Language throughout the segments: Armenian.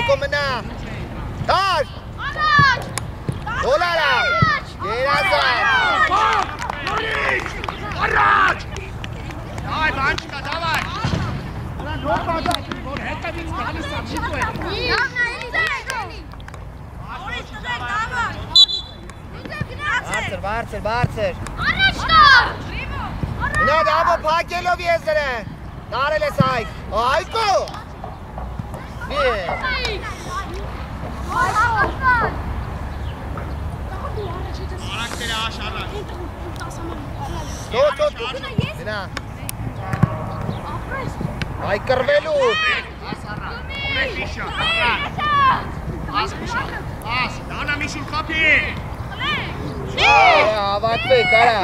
Հայկո մնա։ Դար։ Դոլարա։ Երազան։ Առաջ։ Դավայ, բանջիկա, դավայ։ Նոր բաժակ, որ հետևից գալիս է շուտ է։ Լավն է, էլի։ Օրից տվեք, դավայ։ Բարձր։ Առաջ տար։ Նա դավո փակելով եզրը։ Դարել ես Հայկ։ Հայկո։ Արակտերը աշարակ։ Դո։ Գնա։ Հայկ կրվելու։ Ուրեշիշա, աս, դանա միշին կապի։ Ավատվեք, արա։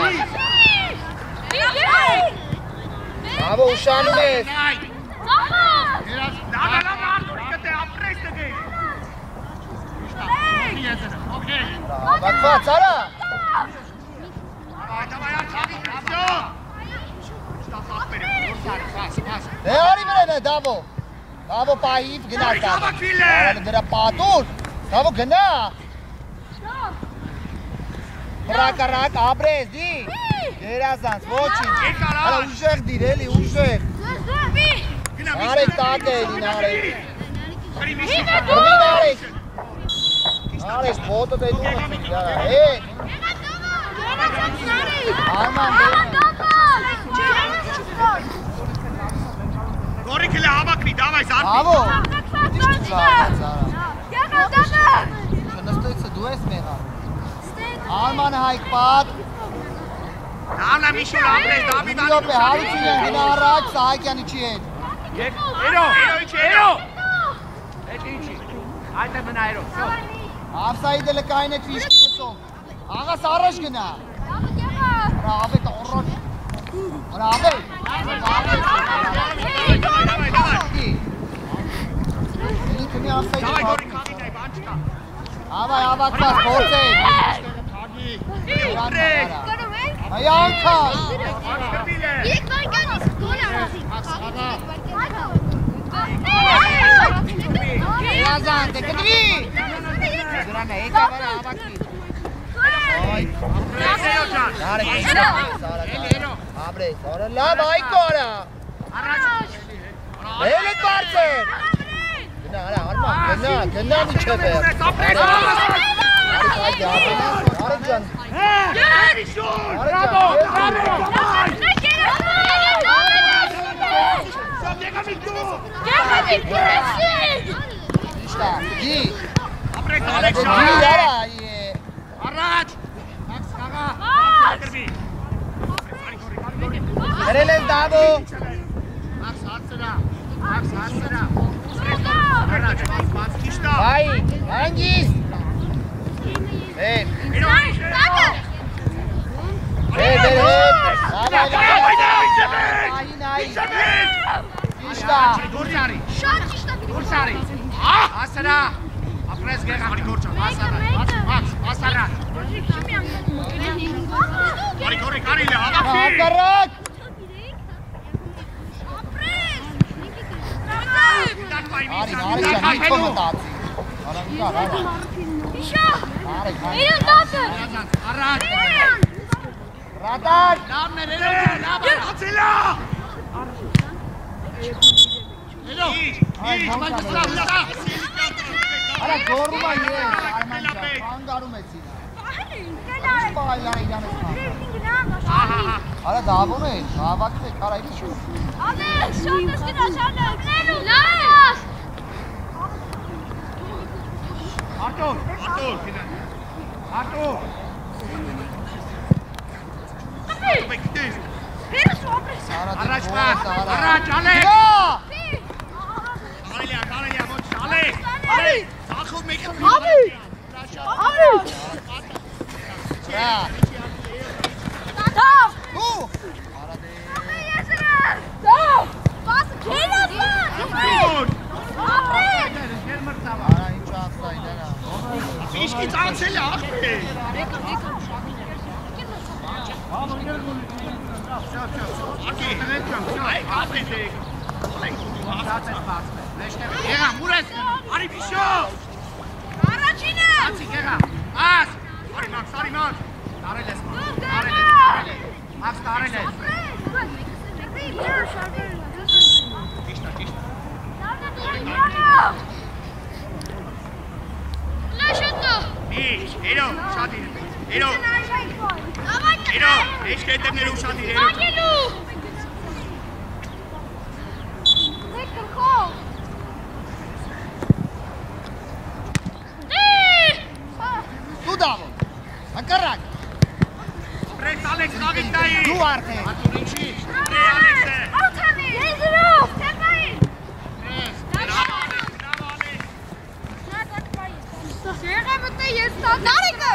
Ավո ուշանում ես։ Դանա մարդուրի կտե ապրես տգեի։ Ավատված, արա։ Դավայ, արցավի, դավյո։ Դե արի մրեն է, դավո։ Դավո պահիվ գնա դավո։ Դրա պատուր։ Դավո գնա։ Հրակարակ, աբրես, դի։ Երազանց, ոչինչ։ Արա ուժեղ դիր, էլի, ուժեղ։ Արեք տակ է էլին, արեք։ Հրվին արեք։ Արեք, բոտը դեդում ասենք, դարա, հետ։ Արման Գորիք էլ է հավակնի, դավայ զարդի։ Ավո, դիշտ զարդաց, արա։ Շնստոյցը դու ես մեղա։ Արման Հայկ պատ։ Դավնա միշուր ապրես, դավիդանի Իլոպ է, հարություն են գնա առաջ, Սահակյանի չի հետ։ Էրո, էրո։ Էդ ինչի, այդ է մնա էրո, սո։ Ավսայիդը լկային եք վիշկի գծով։ Աղաս առաջ գնա։ Արա աբետ առաջ։ Արա աբետ։ Ինքնի ավսայիդը Դավայ գորիք աղին այ բանջկա։ Ավայ ավակված փորձ է։ Ուպրեք։ Այ անքան։ Աշկրվիլ է։ Եկ վարկանից, գոլ արազի։ Երազան, դե կդվի։ Դրանա, եկա վարա ավակվի։ Ապրես էրո ճան։ Դարը կիշտա։ Աբրես, արա լավ Հայկո արա։ Առաջ։ Էլ է բարձր։ Գնա, արա, արման, գնա միջև է։ Արեք ջան։ Երիշուն, բրավո, բրավո։ Իշտա, գի։ Ապրես ալեք Գի շան։ արա, Առաջ։ Աքս կաղա։ Կրվի։ Հրել ես դավո։ Աքս հարցրա։ Աքս հարցրա։ Առաջ, բաց կիշտա։ Բայ, հանգիստ։ Հետ, Իշտա։ Դուրսարի։ Շատ ճիշտ է։ Դուրսարի։ Ասրա։ Ապրես գեղարի գորջան, ասարա։ Ասարա։ Արի գորի կարիլ է, հավակվի։ Հակարակ։ Արի ջան, իքո մտացի։ Արա, Իշա։ արեք, Իրան դատը։ Առաջ։ Ռադար։ Լավն էր, էրո ջան, լավ էր, ացելա։ Էրո, մագիստրատ, Արա, գորում է ես, Արման ջան, հանգարում ես իրան։ Պահայ իրան ես մահ։ Արա, դավոն է, հավակվեք, արա, իպի շուր։ Ալեք, շատ ես գնա, շատ ես։ Լավ։ Արտուր, Արտուր։ Առաջ պահ, առաջ, ալեք։ Կարելիա, ոչ, ալեք, ծախով մեկ Րա։ Դավ։ Ու։ Դավ։ Բասը քեն ասա։ Ապրեք։ Արա, ինչ ասա, իդերա։ Իշկի ծանցել է, աղբե։ Ակի, այ, ապրեք։ Շատ է սպասվել։ Մեջտեղ եղա, ուր ես գնում։ Արի Բիշո։ Առաջինը։ Անցի եղա։ Աս։ Արի Մաքս, արի Մաքս։ Տարել ես Մաքս։ Տարել ես։ Մաքս տարել ես։ Ճիշտ է, ճիշտ է։ Լաշոտո։ Ինչ, երո, շատ իր։ Երո։ Երո, ինչ կետերները շատ իր երո։ Անգելու։ Դու դավո։ Հակառակ։ Պրես Ալեքս Դավիթնայի։ Դու արդեն։ Արտուր ինչի։ Պրես Ալեքսը։ Ալթանի։ Եզրով, թեպային։ Պրես, բրավո Ալեքս։ Եղա մտե ես տա։ Նարեկը։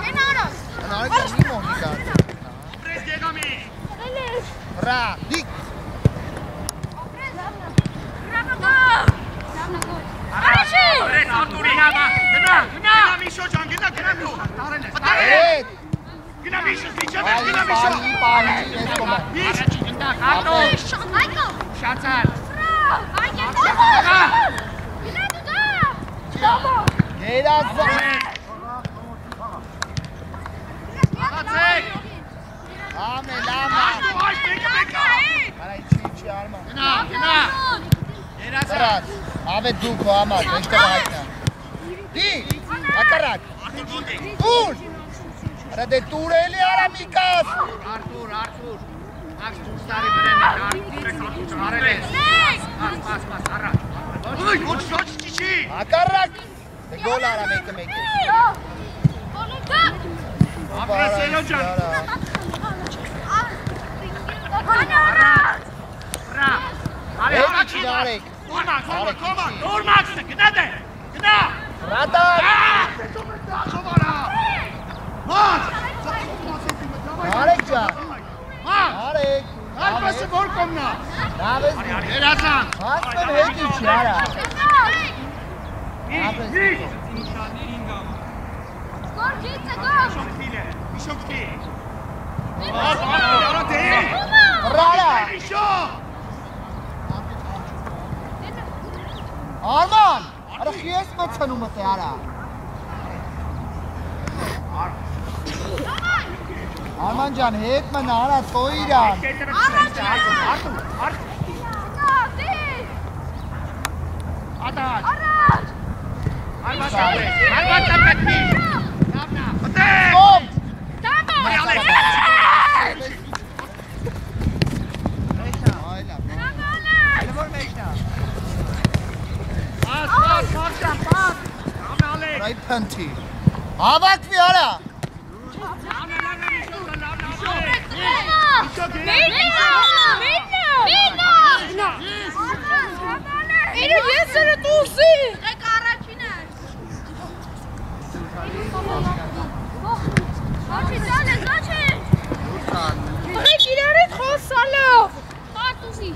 Չեն արած։ Նարեկը մի մոհի դարձ։ Պրես Գեգամի։ Հրա, դիկ։ Առաջի։ Պրես Արտուրի նավա։ Գնա, գնա Միշո ջան, գնա դու։ Տարել ես։ Հետ։ Գնա Միշո, դիչեմ, գնա Միշո։ Պարի, ես կոմա։ Առաջի գնա, Արտո։ Այկո։ Շացար։ Երազա։ Աղացեք։ Ամե, լամա։ Այս մեկը։ Արա իչի արմա։ Գնա, գնա։ Երազա։ Հրած, ավե դու քո համար, մեջտեղ հայտնա։ Դի, հակառակ։ Արտուր ոնտե։ Տուր։ Հրա դե տուր էլի արա միկաս։ Արտուր։ Աքս դու ստարի վրեն է, Արտուր արել ես։ Պաս, առաջ։ Ոչ ճիչի։ Հակառակ։ Դե գոլ արա մեկը։ Ապրես Էլո ջան։ Բրա։ Արի Էլի առաջի չնարեք։ Դոր Մաքսը, գնա դե։ Գնա։ Ռատար։ Շովարա։ Մաքս։ Նարեք ջան։ Մաքս։ Նարեք։ Ալբասը որ կոմնա։ Նավես։ Երազան։ Հասնեմ հետի չի արա։ Միշոքտի։ Հրարա։ Միշո։ Արման, արա խի ես մծնում է արա։ Արման ջան, հետ մն արա, թո իրան։ Ադար։ Ալբասը պետքի։ Նավնա։ Մտեք։ Կոմ։ Արի Ալեքս։ Այլա։ Այլա որ մեջնա։ Պաս։ Նավնա Ալեքս։ Ռայ փնթի։ Հավաքվի արա։ Ես էր դուսի։ Եք առաջինը։ Զաչի։ Եք իրարից խոսալով։ Արտուսի։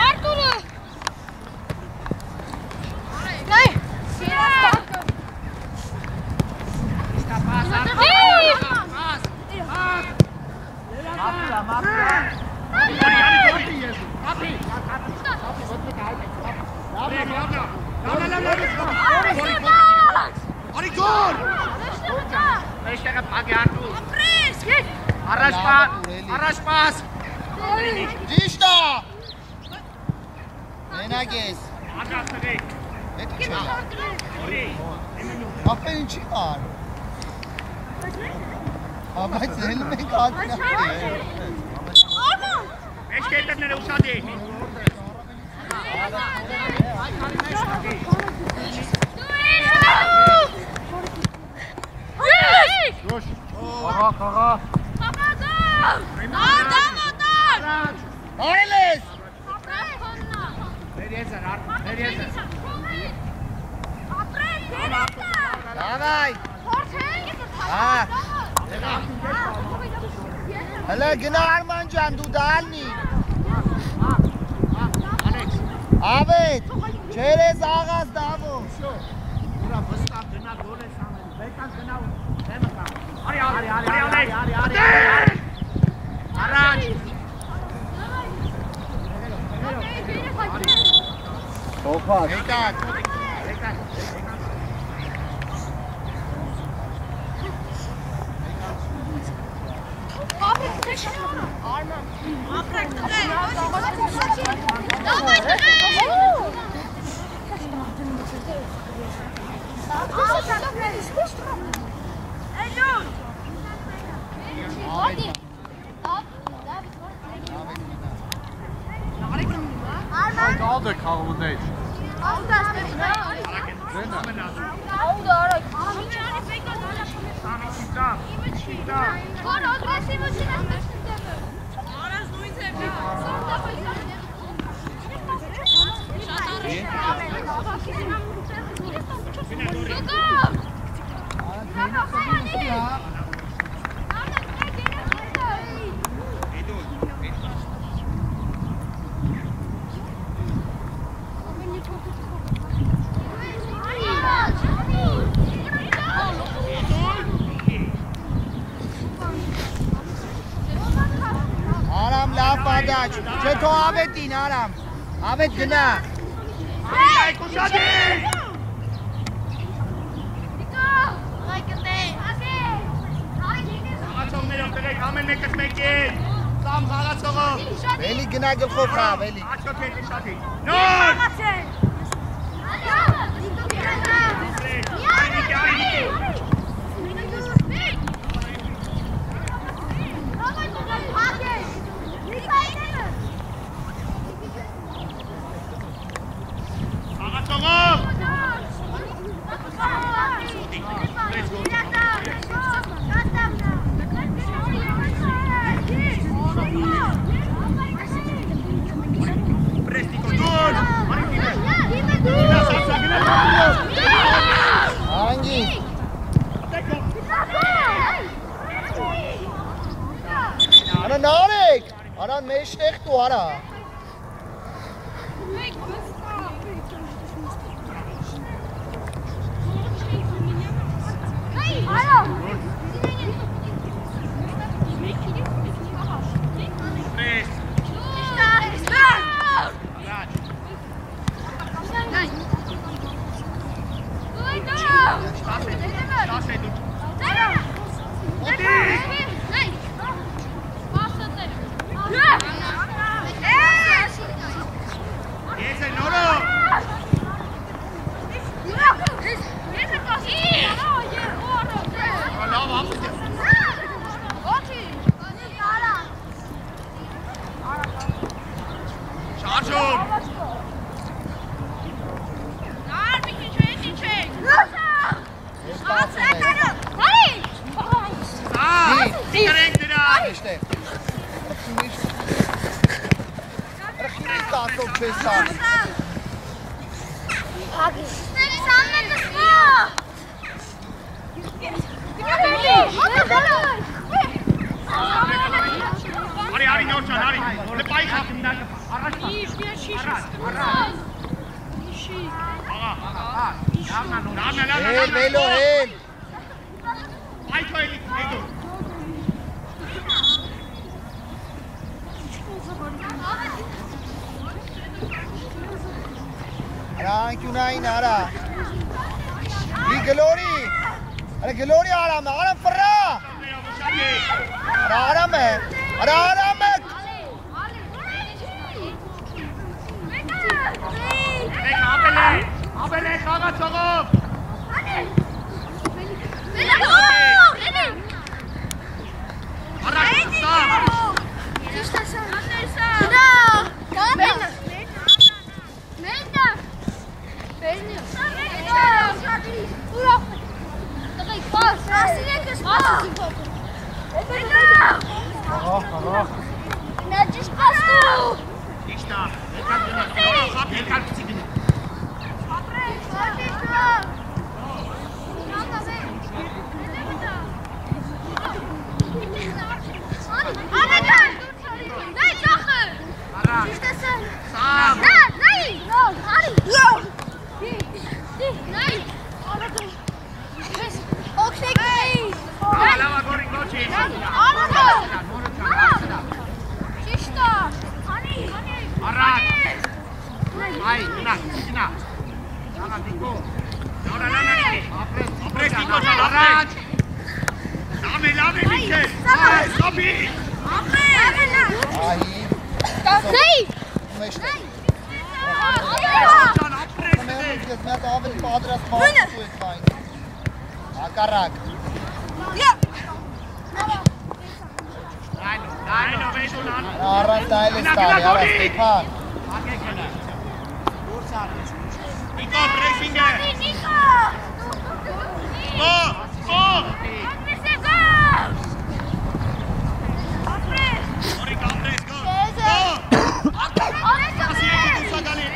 Արտուրը։ Գայ։ Արի գոլ։ Մեջտեղը փակի Արտուր։ Առաջ պաս։ Ճիշտ է։ Մենակ ես։ Աջակցեք։ Պետք չէ։ Օրի։ Ապեն ինչի ար։ Բայց էլ մենք ակնա։ Մեջ կետերները ուշադի։ Խաղա։ Արել ես։ Մեր եզր։ Դավայ։ Հա։ Հələ գնա Արման ջան, դու դալնի։ Ալեքս։ Ավետ, չերես աղաս դավո։ Ուրա վստահ գնա գոլ ես անել։ Բեկան գնա ու դեմը կա։ Արի Ալեքս։ Առաջ։ փակ։ Եկան։ Kaldır kalındayız. Aram լավ պատաչ, չէ թո ավետին Արամ, ավետ գնա։ Այ կուշադի։ Ացողներով դրեք ամեն մեկս մեկին։ Սամ խաղացողով։ Էլի գնա գլխով խավ, էլի։ Աչքով եք շատի։ Նոր։ Արա նարեք, արա մեջտեղ դու արա։ Glory Aram, Aram Farra. Aram hai. Aram hai. Abele khaga chogov. Այ, գնա։ Աղա դիկո։ Նորա լանանի։ Ապրես դիկո ջան, առաջ։ Լավ է միքե։ Այ, ստոպի։ Այ։ Զեյ։ Մեջտե։ Ջան, ապրես։ Ես մի հատ ավելի պատրաստ մարդու եք բայն։ Հակառակ։ Այնո, վեժունան։ Առանց դայել ես տարի, արա Ստեփան։ Ակեք գնա։ Դուրս արես։ Նիկո, պրեսինգ է։ Գո։ Օրիկ ապրես, գո։ Ասի եկի դուսա գալի։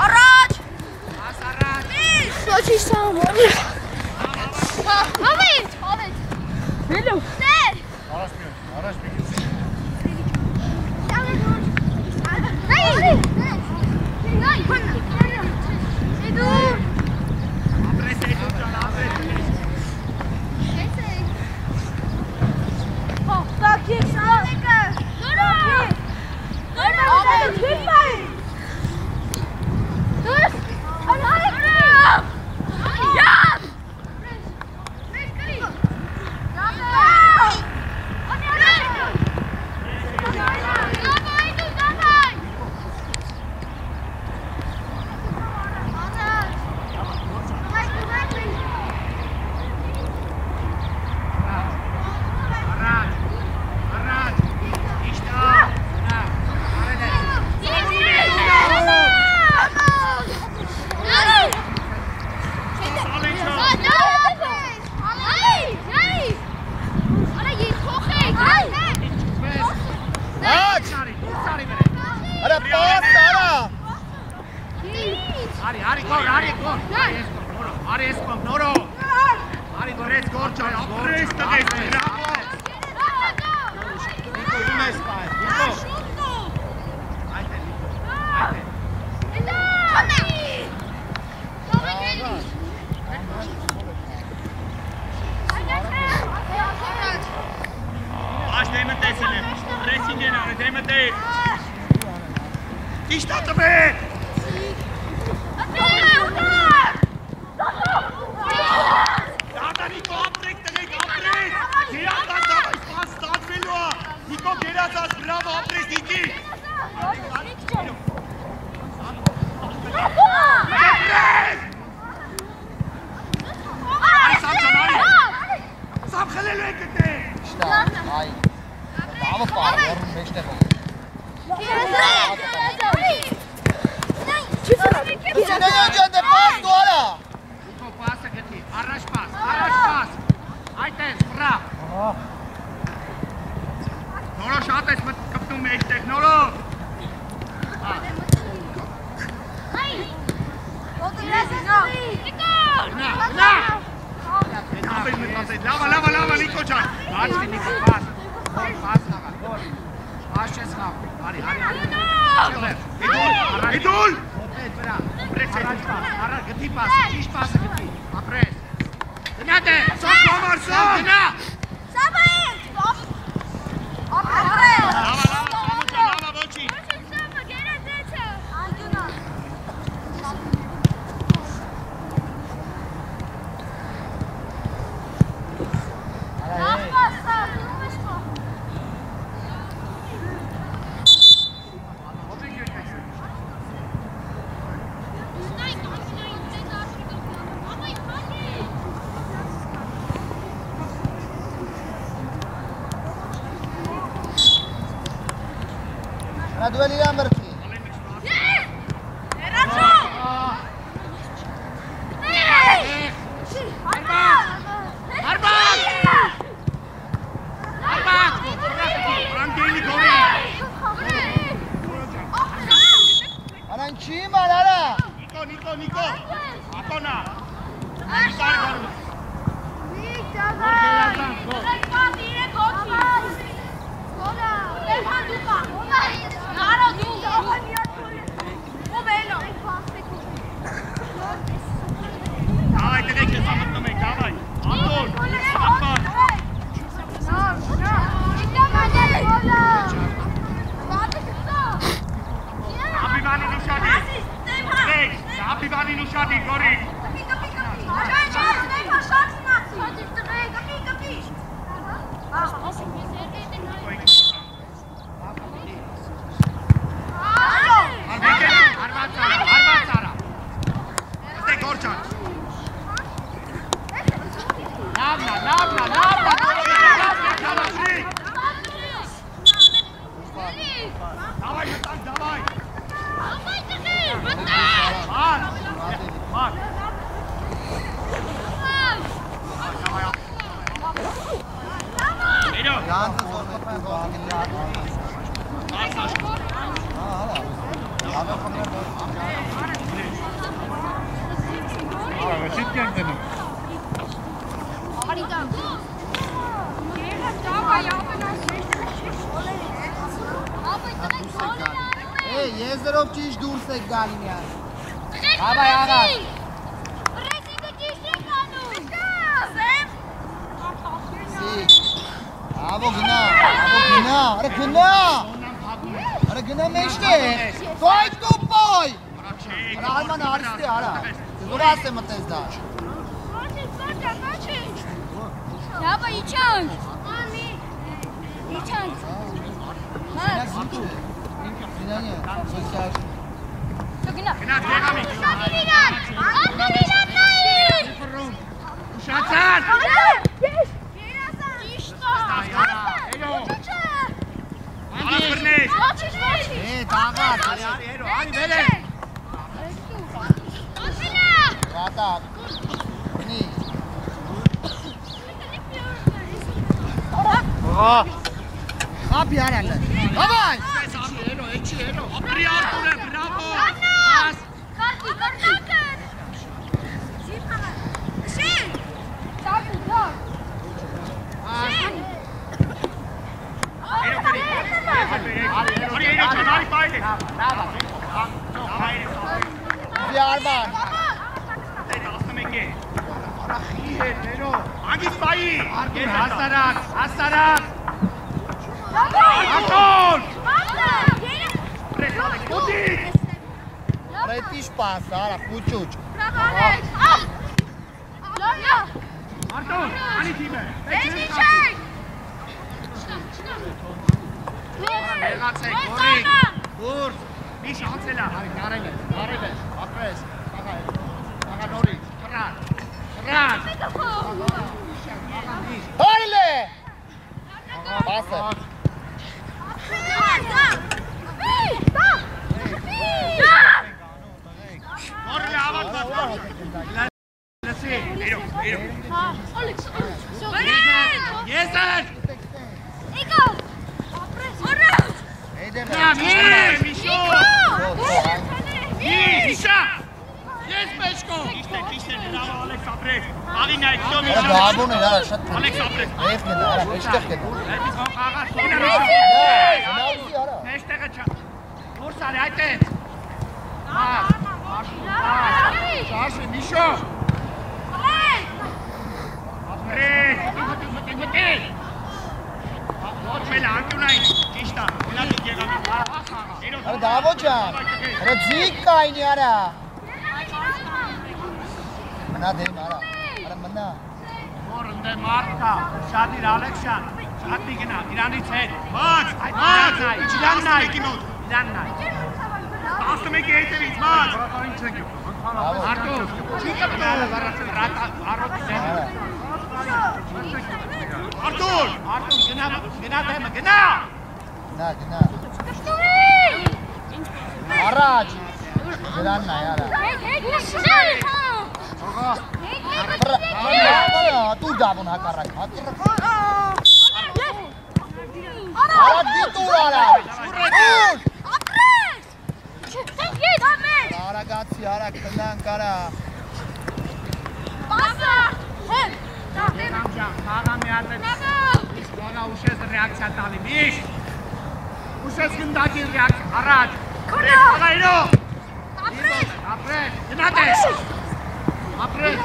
Առաջ։ Ոչ իսամ։ Ավետ։ Բելո։ Դեր։ Առաջ մի։ Ապրես է դու ջան, ապրես։ Dueli Lamberti. Ատիվանին ուշադիր, գորի։ Եզերով ճիշտ դուրս եք գալի միան։ Հավայ աղա։ Ռեսինգը ճիշտ եք անում։ Ավո գնա, արա գնա մեջտե։ Դոյ տոպոյ։ Արա Արման արիստի արա։ Որ ասեմ մտես դա։ Հավա իջանք։ Իջանք։ Գնանյա, սոսիալ։ Գնա։ Գնա դեղամի։ Անդրինան նայ։ Ուշացած։ Տաղատ, արի վեր է։ Ռատակ, նի։ Ապի արյանը, հավայ։ Էչի, ապրի արտուրը, բրավո։ Կարտի, կարտակն։ Շին։ Տակու, տակ։ Շին։ Արի պայլ է։ Արման։ Ասնմեք է։ Արախի է, ներո։ Անգից պայի։ Հասարակ։ Ատոն։ Ռետիշ պաս, արա, խուճուճ։ Արտոն, անի թիմը։ Ես իջեք։ Եղացեք, գորի, բուրս, մի շանցել է։ Կարել է, ապրես, աղա նորից, Հրան։ Հարիլ է։ Պասը։ Գորի ավանդված։ Լսի, իրոք։ Եզեր։ Միշո։ Միշա։ Ես մեջկո։ Իշտե, լավ Ալեքս ապրեք։ Աղին այդ դո միշա։ Դաբոն էր, արա, շատ Ալեքս ապրեք։ Եվ գնա, արա, մեջտեղ գնա։ Այդպես աղա սոնը։ Գնալսի, արա։ Մեջտեղը չա։ Դուրս արի այդ է։ Շաշի, Միշո։ Ապրեք։ Մտի։ Ոչ մելը անկյունային, ճիշտա, գնալիք եղամի։ Արա դավո ջան, արա ձիկ կայնի արա։ Մնա դեմ արա, արա մնա։ Որ ընդե մարդ կա, շատիր Ալեքսյան, շատ մի գնա, իրանից հետ։ Մաց, իրան նայ։ Ասում եք հետևից, մաց։ Արտուր, չի կպնալը վարացել, առոտի դեմը։ Արտուր, գնա դեմը, գնա։ Գնա։ Առաջ, դրան նայ արա։ Տուր դավոն հակարակ, Արա դիտուր արա, ուր։ Արագացի, արագ, կնանք արա։ Աղամի ատեց, աղա ուշես ռեակցիա տալի, միշտ, ուշես գնդակի ռեակցիա, առաջ, աղա իրո, ապրես, գնատես, ապրես,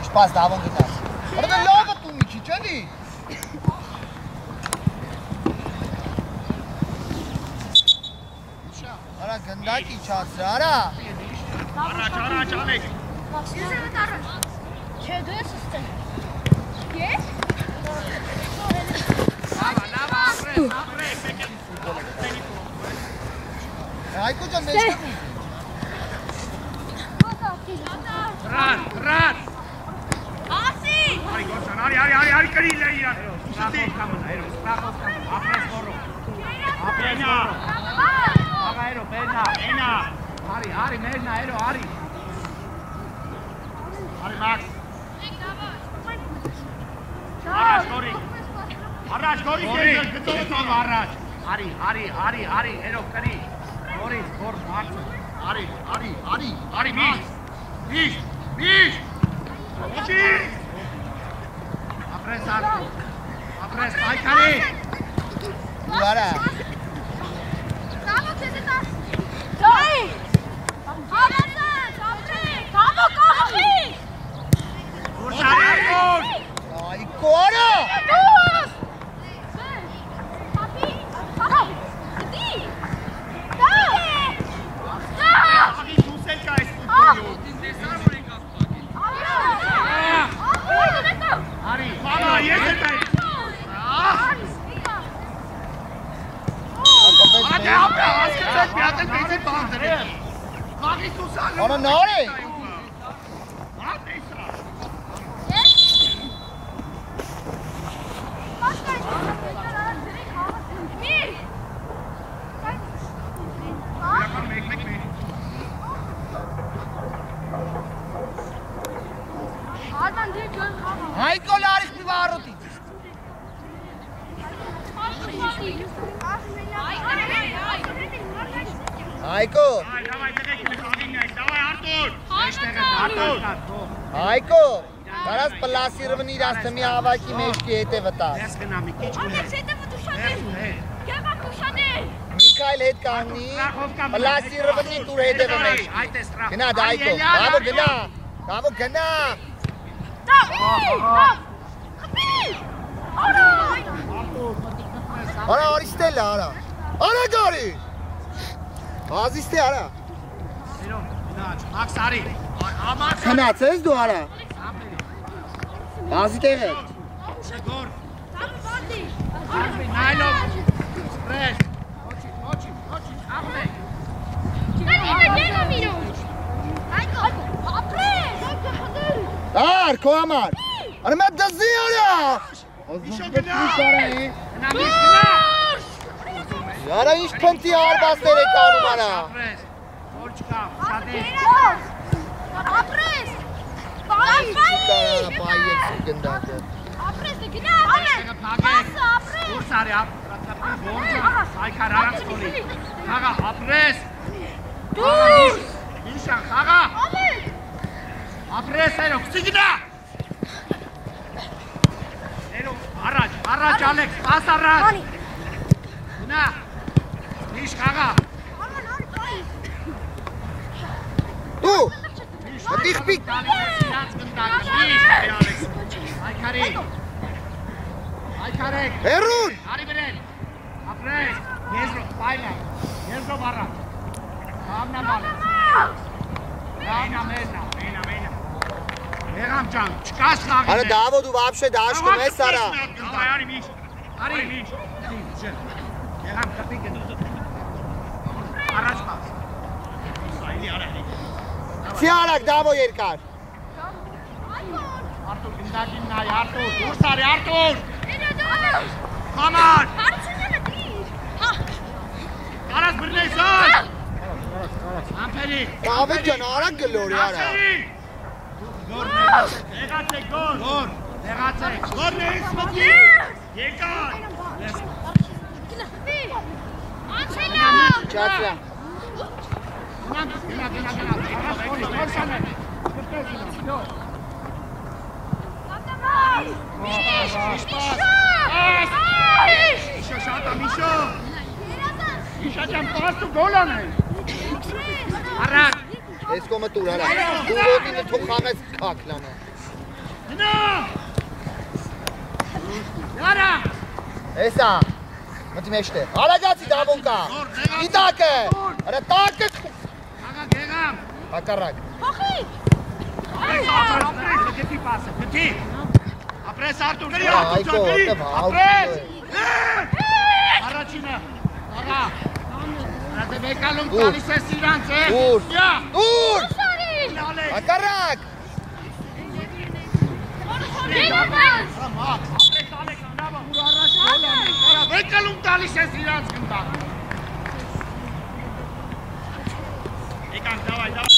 Իշպաս դավոն գտաս, արդ լավը տու մի քիչ էլի։ Արա գնդակ իջացրա, արա։ Առաջ, Ալեք։ Ես եմ դառը։ Չէ, դու ես ստեղ։ Ես։ Լավա, ապրես։ Հայկո ջան մեջը։ Ռան։ Ասի։ Արի գոչան, արի կրի լե իրան։ Սպախով կամն, այրո, սպախով կամն, ապրես գորո։ Ապենա։ Աղա այրո, բենա։ Արի, մերնա, այրո, արի։ Արի մաքս։ Առաջ գորի կեզել, գծով առաջ։ Արի, այրո, կրի։ Գորից, գոր, մաքսը։ Արի, միշ։ Ապրես արկու, ապրես պայքարի։ Դու արա։ Կամո քեզ դա։ Դայ։ Արածած, ապրե։ Կամո կողի։ Ուրշարի արկուն։ Հայկո արա։ Դուս։ Պապի, պապա։ Դի։ Դա։ Աղի դուսել կա այս պուտյու։ Արի, մամա, ես եմ այդ։ Ադե, հասկացեք, մի հատ էլ մեզի բան դրել։ Աղի դուսալը։ Արա նար է։ Հատ էսա։ Մեկ։ Հայկո լարիք մի վարոտի։ Հայկո։ Հայկո։ Կարաս պլասի ռվնի իրաստմի ավակի մեջքի հետ է վտար։ Ես գնա մի քիչ ունես։ Միքայել հետ կանգնի, պլասի ռվնի տուր հետևը մեջ։ Գնա դա Հայկո, բավո գնա։ Արա արիստելա արա։ Արա գարի։ Ազիստե արա։ Մաքս արի։ Քնացես դու արա։ Ազի տեղը։ Գոր։ Նայլով։ Սպրես։ Ոչի, աղմե։ Դար, քո համար։ Արա մա դզի արա։ Իշո գնա։ Արա ինչ փնտի արբասներ է կանում արա։ Սպրես։ Որ չկա, շատի։ Ապրես։ Կարարա պայի եք գնդակը։ Ապրես գնա։ Ապրես։ Դուրս արի, ապրատապի որը, այքար արած կոլի։ Խաղա, ապրես։ Դուրս։ Միշան, խաղա։ Ապրես այրո, քսի գնա։ Այրո, առաջ ալեք, պաս առաջ։ Գնա։ Միշ խաղա։ Դու, մտիղ պիկ։ Այքարեք։ Հերուն։ Արի բրեն։ Ապրես։ Եզրո, պայլա։ Եզրո բարակ։ Համնա բալը։ Մենա։ Եղամ ճան, չկաս խաղի։ Արա դավո դու վաբշե դաշկում ես արա։ Արի միշ։ Եղամ կպի գնու։ Առաջ պաս։ Սայլի արահի։ Չի արակ դավո երկար։ Արտուր, գնդակին նայ, Արտուր, դուրս արի, Արտուր։ Կամար։ Կարաս բրնես ալ։ Ամպերի։ Դավետ ջան արակ գլորի արա։ Եղացեք գոր։ Եղացեք։ Գորն ես մտի։ Եկան։ Չացրա։ Միշո շատա, Միշո։ Միշա ջան, պաստու գոլ անեն։ Առակ։ Ես կոմը տուր արա։ Դու ոտինը թող խաղես կակլանա։ Գնա։ Արա։ Էսա։ Մտի մեջտեղ։ Արագացի դավոն կա։ Իտակը։ Արա տակը։ Աղա գեղամ։ Հակառակ։ Փոխի։ Ապրես, գետի պասը, գետի։ Ապրես Արտուր, գրի Այգո, գրի։ ապրես։ Առաջինը։ Աղա։ Դե մեկալում տալիս ես իրանց, է։ Դուր։ Յա։ Դուր։ Նալե։ Հակառակ։ Մեկալում տալիս ես իրանց գնդակ։ Եկանք, դավայ, դավայ։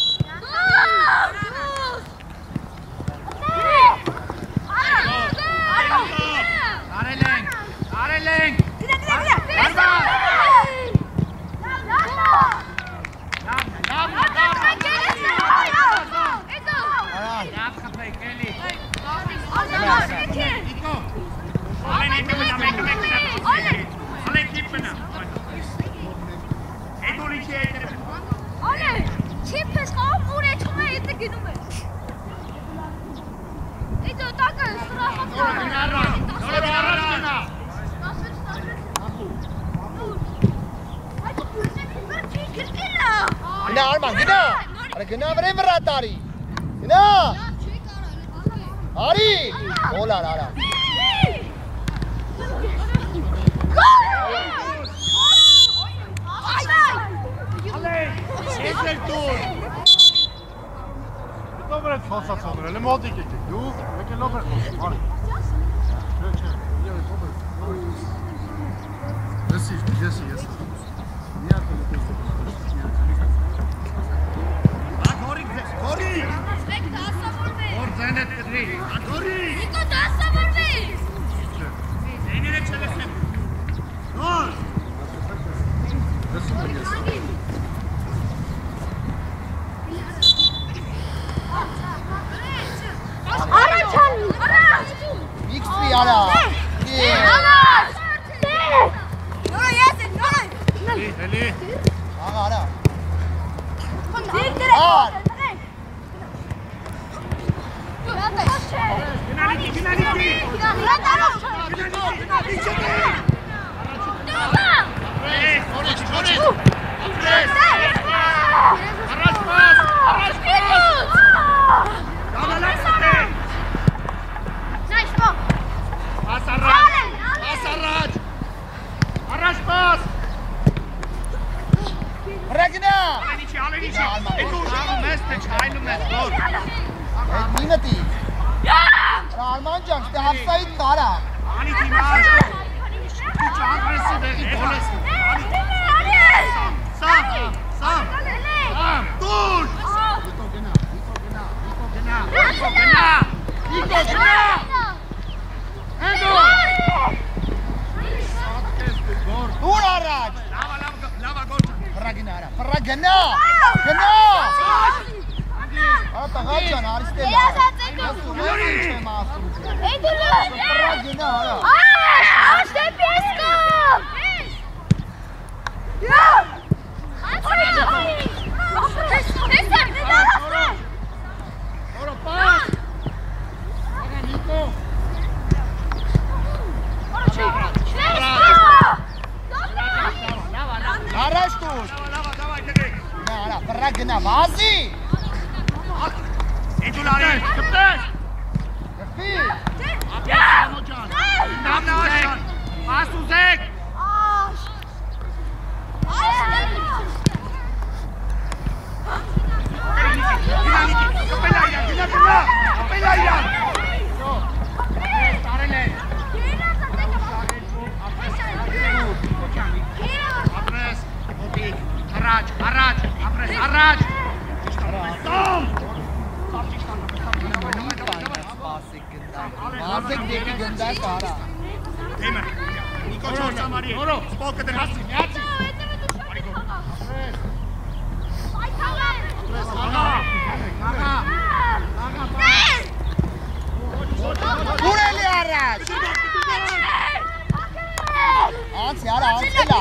Արել ենք։ Լավ խփեք, էլի։ Նիկո։ Ալեն եկը մնա, մեկը մնա։ Ալեն տիպ մնա։ Էդոլի չի այդը։ Ալեն, չիպ ես խաղում, ուր էջում է հետը գնում է։ Էդո տակը սրախով Նորը առաջ գնա։ Գնա Արման, գնա։ Արա գնա վրեն վրա տարի։ Գնա։ Արի։ Գոլ արա։ Եզեր դուր։ Добре, խոսացողներ, էլ մոտիկ եկեք, դուք եկելով եք խոսում, արի։ Ես։ Ակորի, կորի։ Որ ձենետ կդրի, ակորի։ Նիկո դասավորվի։ Ձեները չլսեմ։ Նոր։ Առաջան, առաջ։ Իքսի արա։ Առաջ։ Նորը ես եմ, նորը։ Էլի։ Աղա արա։ Դիք դրեք։ Ար։ Գնալիքի։ Ռագնա։ Մինտի։ Արման ջան, դե հապսայի տարա։ Դուր առաջ։ Ռագնա արա, ռագնա։ Գնա։ Ա տղա ջան, արիստել։ Ես ու ես չեմ ասում։ Ռագնա արա։ Առաջ դուր։ Նա արա, ռագնա, վազի։ Էդուլարի, կպտես։ Գխի։ Ասուզեք։ Առաջ։ Վազեք դեպի գնդակ արա։ Դեմը։ Նիկո չորսամարի։ Նորո, սպոկը դրասի, միացի։ Դուր էլի առաջ։ Անցի արա, անցելա։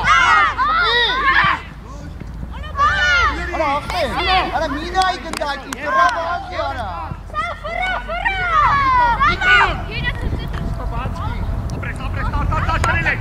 Արա, ախտե։ Արա, մինայի գնդակի, վրա վազի արա։ Ապրես, տար, չրել եք։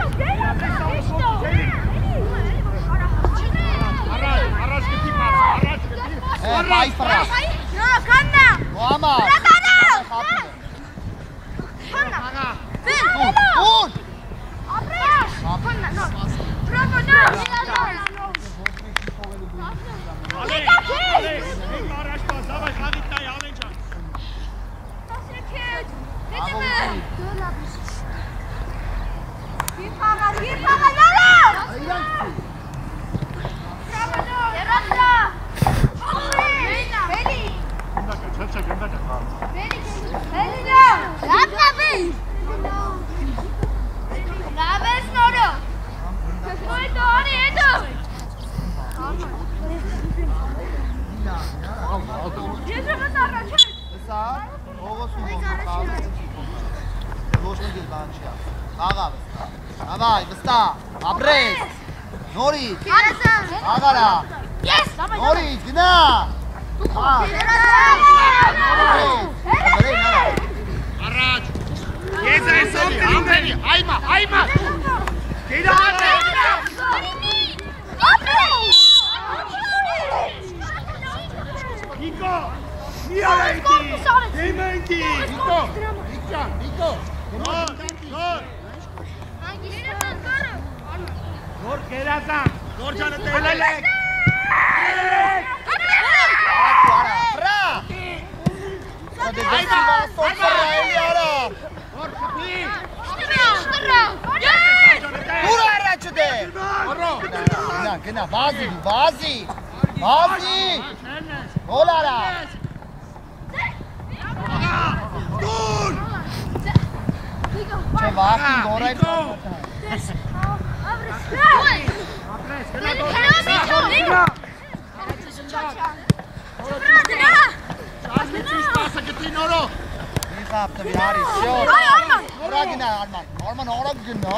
Աղա վստա։ Давай, վստա։ Ապրես։ Նորից։ Աղարա։ Ես։ Նորից գնա։ Առաջ։ Ես այսօր ամենի, այմա։ Գերա։ Նիկո։ Միարայքի։ Դեմենտի։ Նիկո։ Գոր գերազան։ Գոր ջանը տելել եք։ Գնա, վազի, հոլ արա, Դուր, չէ վախին գորայր Ora gina Arman ora gina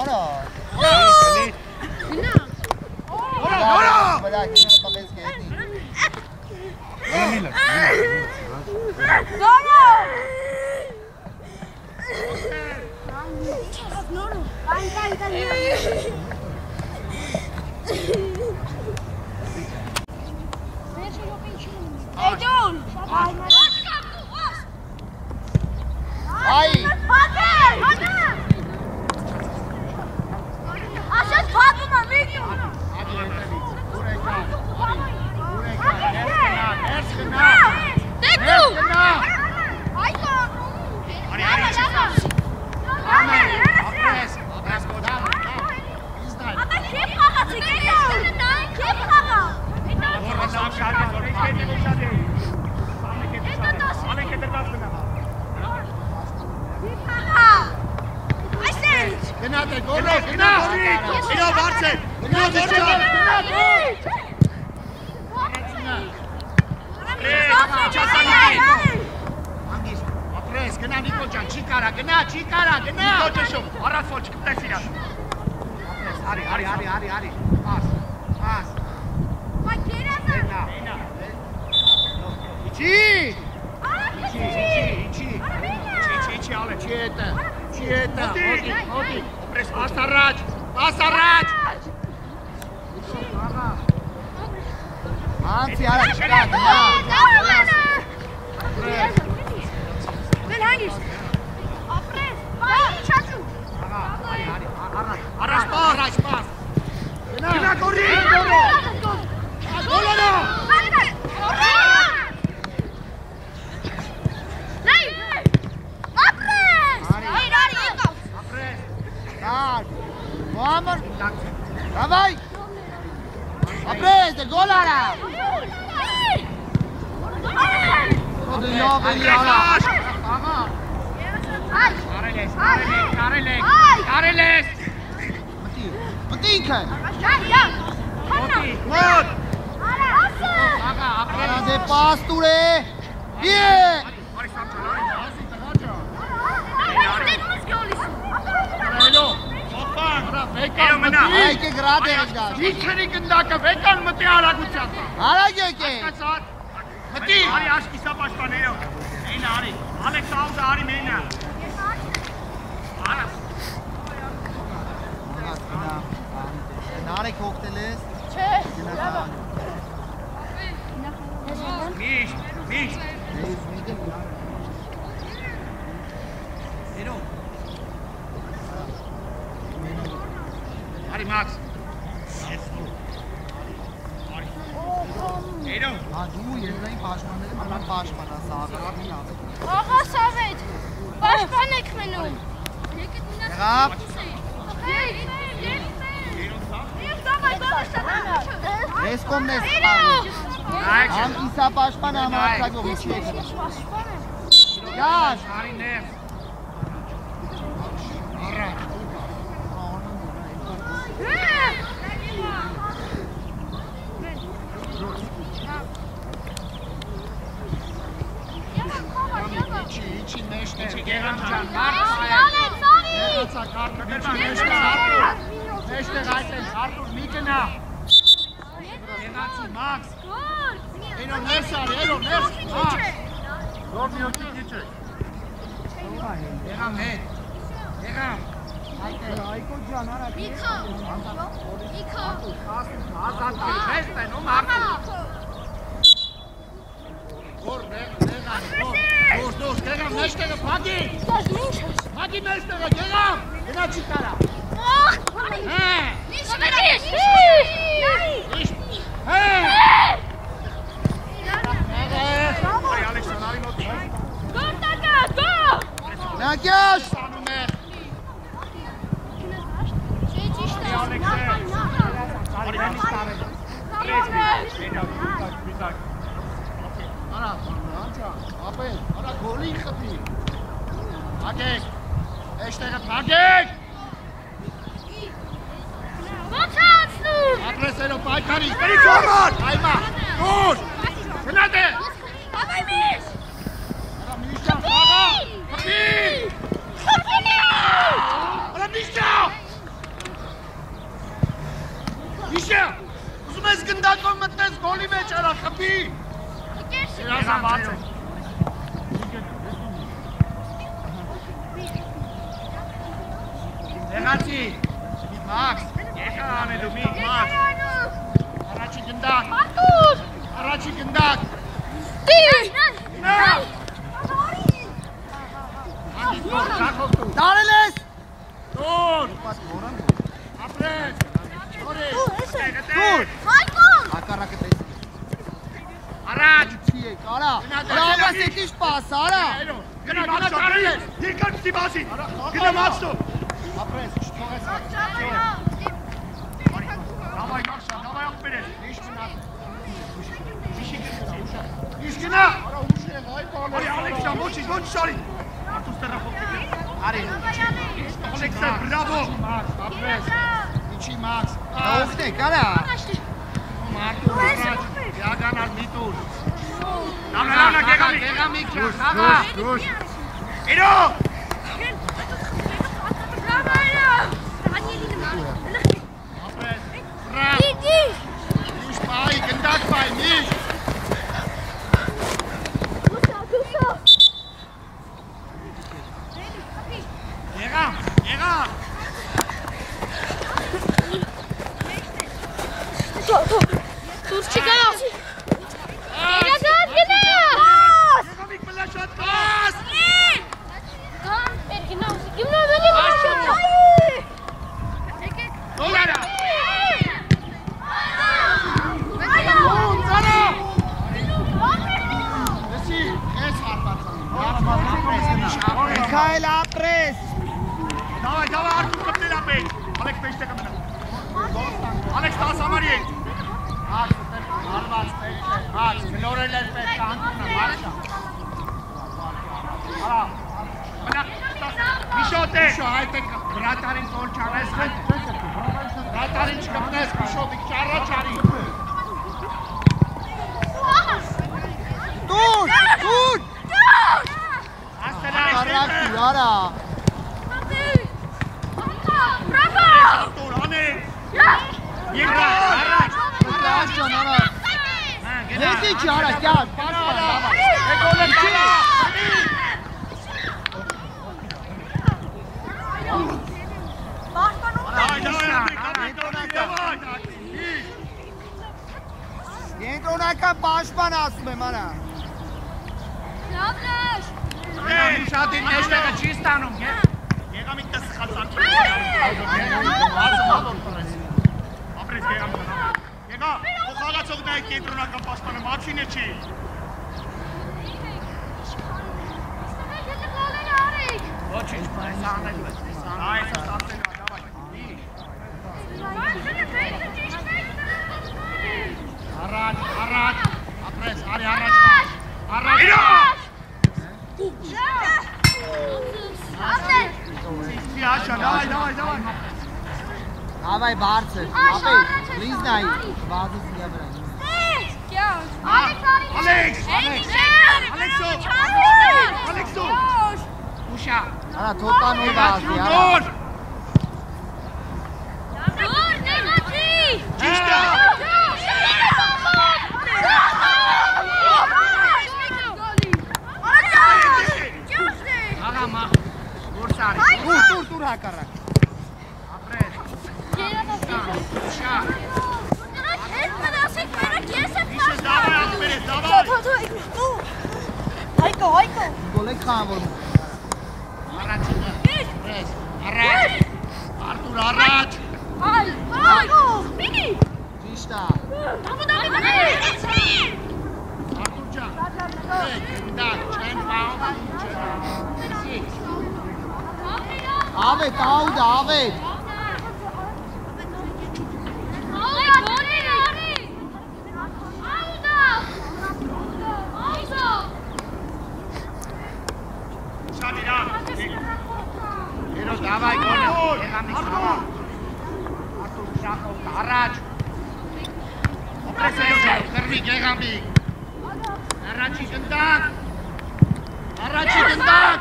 Ացա քարտը մեջտեղ այդտեղ Արտուր մի գնա։ Եղացի Մաքս։ Էլո ներս արի, էլո ներս։ Գոր մի հոգի քիչ է։ Եղամ հետ։ Եղամ։ Այդտեղ Այկո ջան, արա։ Իքո։ ազատ ես տենում Արտուր։ Գոր դուրս, եղամ մեջտեղը փագի։ Փագի մեջտեղը, եղամ։ Գնա չի կարա։ Նագյաշ! Ապեն, արա գոլին խփի։ Հագեք, էշտեղը փագեք։ Ո՞նց անցնում։ Ապրեսելով պայքարի, կրի կոմար, այմա, դուր, գնատ է։ Ավայ միշ։ Արա միշտան խաղա, խփի։ Արա միշտան։ Միշտան, ուզում ես գնդակով մտնես գոլի մեջ, արա խփի։ Եղացի, Մաքս, եղա անելու մի, Մաքս, առաջի գնդակ, առաջի գնդակ, Դարել ես։ դուր, ապրես, դուր, Հակառակը տեսի։ առաջ, Չի է, կարա։ Լավաս ետիշ պաս, արա։ գնա կարել ես, երկար պստի բասի, գնա Մաքսով, Ապրես, չթողես։ Davay Maksa, davay Akberes. İş gına. Hadi Alexia, moçi, şari. Artus tarafı. Hadi. Alexia, bravo. Apres. İçi Max. Ուխտե, կարա։ Martus. Yagan Mitur. Namana Gegami. Xaga. Iro. Nicht bei, Gedank bei, nicht! Եղա! Դուրս չգա! Երազատ գնա! Եղամիկ մլաշատ կաս! Գիմնոզելի մաշատ! Դոլարա! Միքայել ապրես։ Davay, Artur kapıyla bey. Alex 5'te kapına. Alex daha samar ye. Alvas, Max, Floreler pe kankına marşa. Hala. Bana Mişote. Mişo hayte bratarin gol çağırız. Bratarin çıkapnes Mişo bir çağıra çağırı. Dur, dur. Aslan Կարակի, արա։ Artur, hani. Yıkla, araç. Աշան, արա։ Հետի չի, արա, կյար, պաշպան, լավա։ Գոլը չի։ Կենտրոնական պաշպան ասում եմ, արա։ Շատին մեջտեղը չի ստանում, եղամ ինքը սխացանքի ապրես գեղամ եղա, խաղացողն այդ կենտրոնական պաշտպանը մաչինը չի ոչինչ, այս անելու ես այս ստացելու, դավայ առաջ, ապրես, արի առաջ առաջ Давай, բարձր, ապե, լիզ նայի, վազը սիա վրա։ Ալեքսո, Արա, թոտան ու վազի, արա։ խան որ Առաջինը։ Առաջ։ Արտուր առաջ։ Այ, մինի։ ճիշտ է։ Արտուր ջան։ Դա չեն ֆաուլ։ Ավետ, աուտ, ավետ։ Հերոս դավայ գոնը, եղամի շաղա։ Արտուր շախով, առաջ։ Օպրես հերոս, խրվիկ, եղամի։ Առաջի գնդակ։ Առաջի գնդակ։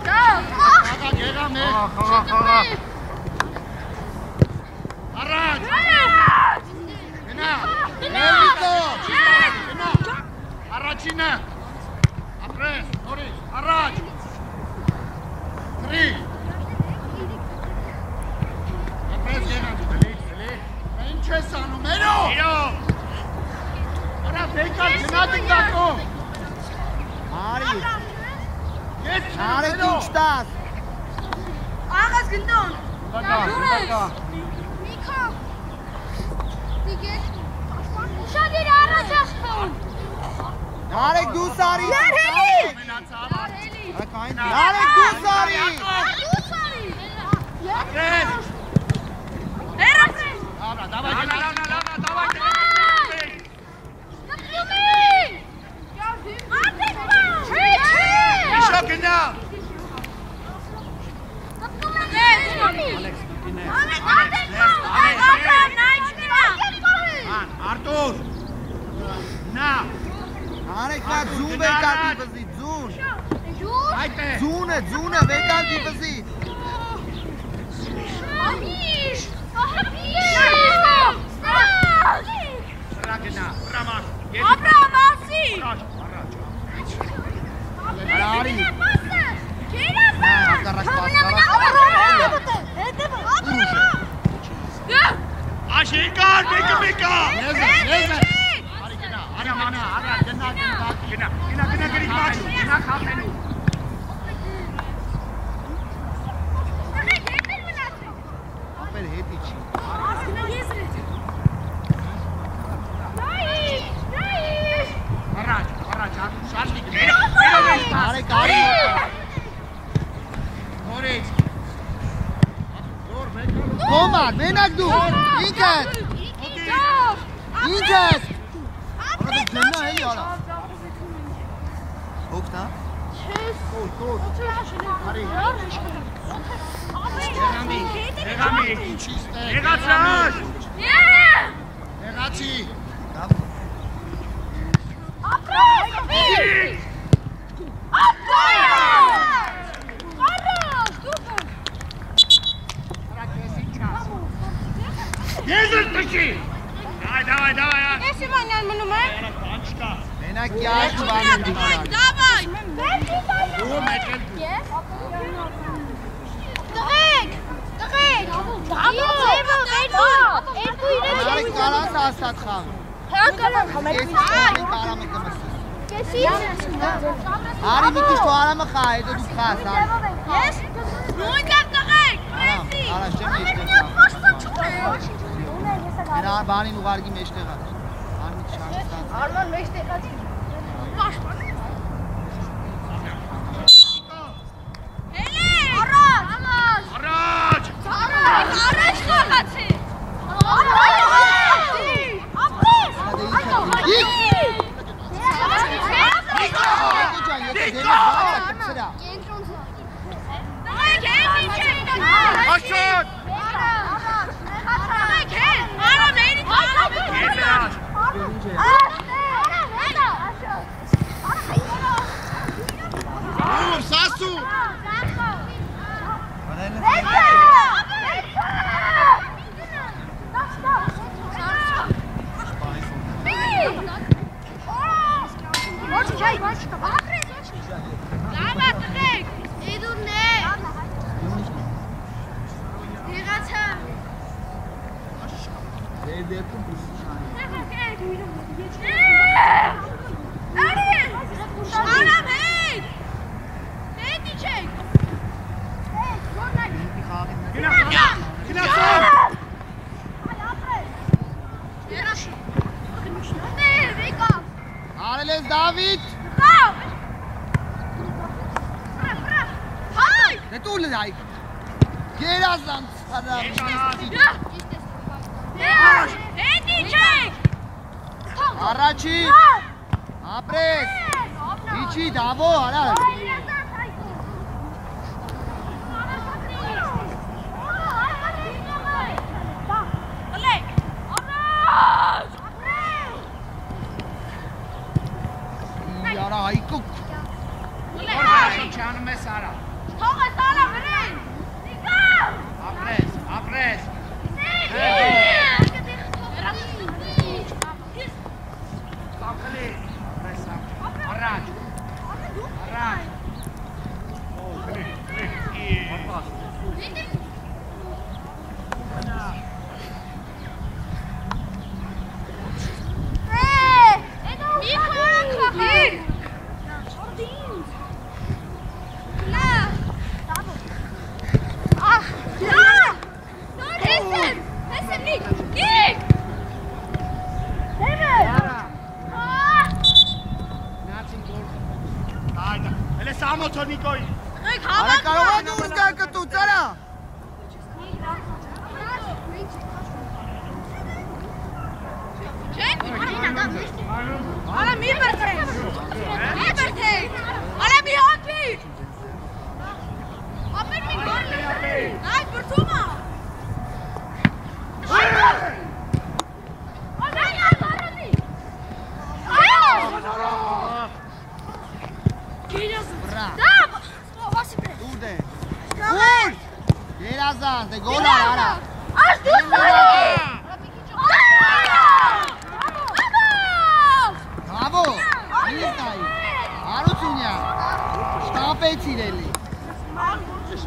Խաղա, եղամի։ Խաղա։ Առաջ։ Գնա։ Գնա։ Առաջինը։ Ապրես, նորից, առաջ։ Три. Ապրես եղանք, բլիկ։ Ինչ ես անում, երո։ Արա բեկար գնատ ընդակում։ Արի, Ես արի ինչ տաս։ Աղաս գնդոն։ Բակա։ Միքա։ Դիգետ։ Ուշադիր առաջ ասպոն։ Նարեկ դու սարի։ մենացավ։ Նարեկ դու սարի։ Ապրես։ Հերացես։ Արա, դավայ գնա, դավայ գնա։ Իշո գնա։ Արտուր։ Նա։ Նարեկ նա ձուն վեկալի վզի, ձուն։ Այդ է։ Ձունը վեկալի վզի։ Սրա գնա, սրամար։ Աբրամասի։ Առաջ։ Արի։ Աշիկար, մեկը։ Եզը։ Արի գնա, արա մանա, արա գնա գրի մաչ, գնա խաղնելու։ Ապեր հետի չի։ Առաջ, շարժիկ, Նարեկ արի։ նորից։ Նոր մեկը։ Կոմար, մենակ դու։ Ինքդ։ Ինքդ։ Արա գնա էլի արա։ Հոգնա։ Եղամի, եղացրաշ։ Եղացի։ Եզր տքի։ Դավայ։ Ես իմանյան մնում է։ Բան չկա։ Մենակ յաշ բանի դիման։ Դավայ։ Ու մեկել։ Տղեկ։ Նարեկ կարաս աստատ խաղ։ Ես արամը կմսես։ Արի մի քիչ քո արամը խա, հետո դու խաս, արի։ Ես նույնքան տղեկ։ Արա շեմ մեջտեղ խաղ։ Մենա բանին ուղարգի մեջտեղ ա։ Արմի չանստած։ Արման մեջ տեղացի։ Հելե։ Առաջ խաղացի։ Աշոտ։ Ու սասու։ Լավա տղեկ, իդուրն է։ Եղացա։ Ձեր դեպքում բուսի շանի։ Արի։ Արամ հետ։ Հետ իջեք։ Հետ, որնակ։ Գնացավ։ Այ ապրես։ Երաշ։ Դեր, եկավ։ Արել ես Դավիթ։ Կավ։ Հայ։ Դե տուլ այ։ Գերազանց արա։ Հետ իջեք։ Առաջի։ Ապրես։ Իջի Դավո, արա։ Արա այկուկ։ Չանում ես արա։ Թող ես արա վրեն։ Ապրես։ Սակլի։ Առաջ։ Նիկոյ։ Արա կարող է դուրս գա կտուց, արա։ Արա մի բրթեք։ Արա մի հատվիր։ Ապեր մի գորն այ բրթումա։ Գերազանց, դե գոլ արա։ Աշ դուրս արի։ Բրավո։ Իստայ։ Արությունյա։ Շտապեցիր էլի։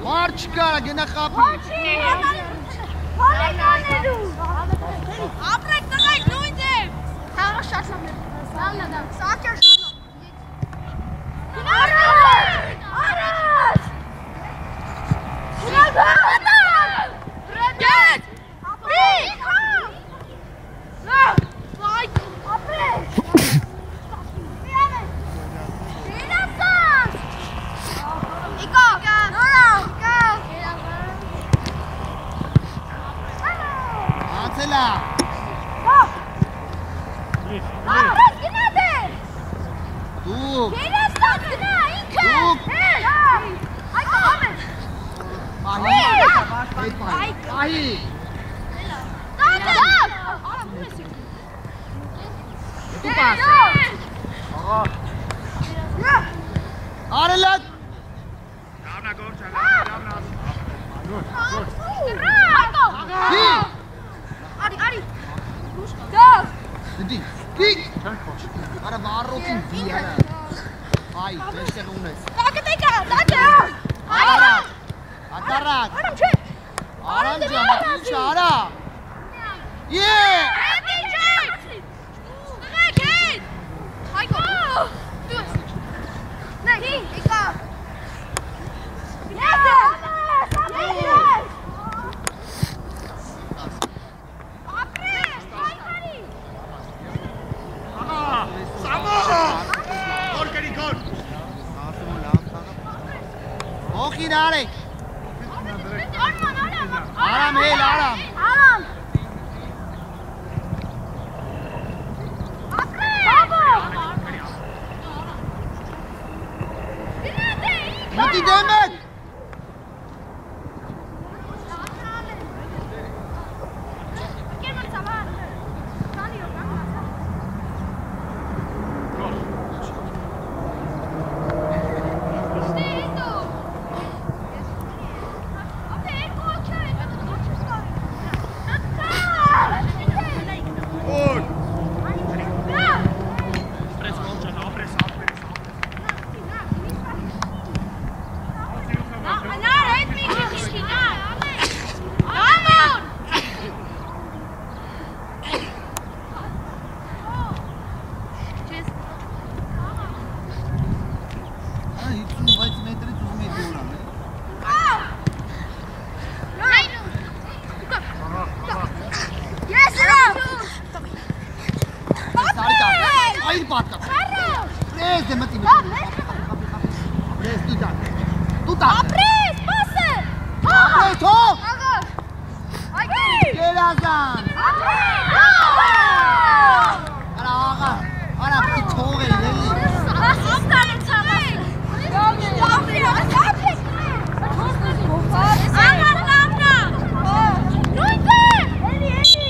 Մարդ չկարա գնա խափի։ Ապրեք տղայք նույն դեպ։ Թաղը շատ լավ է։ Սալնա դա։ Սակեր շատ լավ։ Արաս։ Get! Apre! Like, apre! Iko! Անցելա։ Դու։ Այ։ Դու պաս։ Արելակ։ Լավնա գործ, լավնա։ Դի։ Արի։ Գո։ Դի։ Դի։ Արա վառոցին վիարա։ Այ, դեստեղ ունես։ Տակտիկա, տակա։ Արա։ Ատարակ։ Արամ չէ։ Արամ ջան, ինչ արա։ Ե։ Ոխին արեք։ Արամ հել, արամ։ Արամ։ Ապրե։ Բաբո։ Մտի դեմեք։ Эй, батка. Хорош. Пресс, демати. Пресс, туда. Ապրես, պասը։ Ապրես, թող։ Աղա։ Այգի։ Գերազան։ Ապրես։ Արա աղա, արա պիտի թող էի, էլի։ Ասում տանը ցավես։ Աղա լավնա։ Նույնը։ Էլի։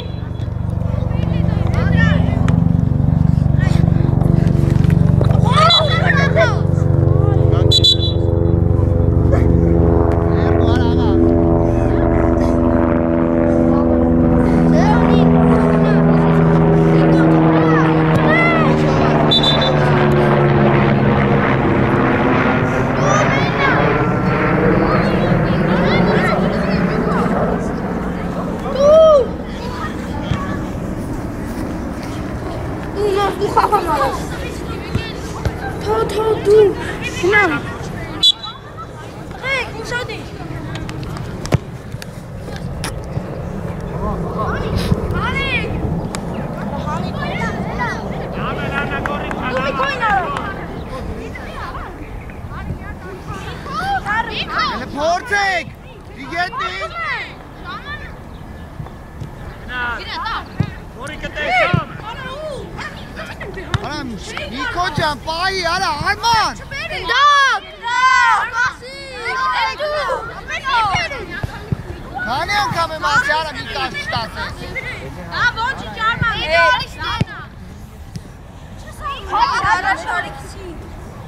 Փորձեք։ Դիգետնի։ Որիկը տեսամ։ Արա Նիկո ջան, պայի, արա Արման։ Քանի անգամ եմ ասի, արա մի տաշ չտասես։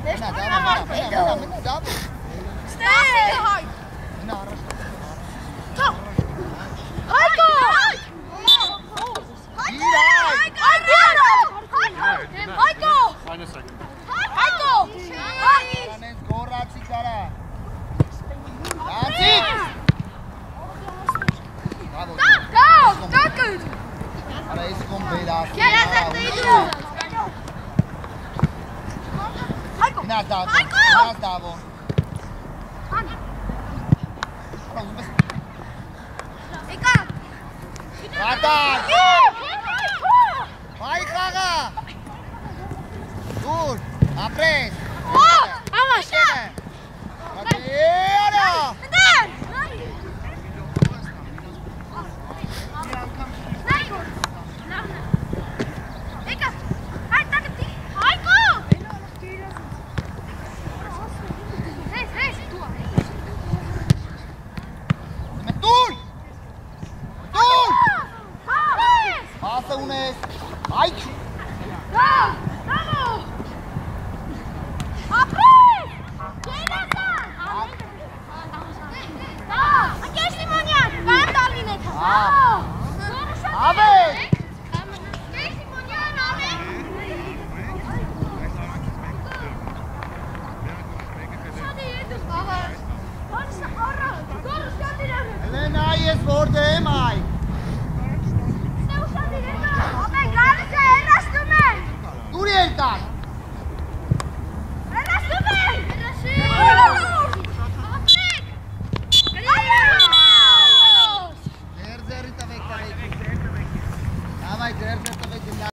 Մենա, դավ։ Մենա առաջ։ Eine Second. Անենց գորացի կարա։ Դացիկ։ Արա ես կոմ բերաս։ Մենա դավոն։ Ռատակ։ Մայ խաղա։ Դուր, ապրես։ Արա։ Դուր։ Ասը ունես։ Այք։ Elena, ես որտե եմ այ։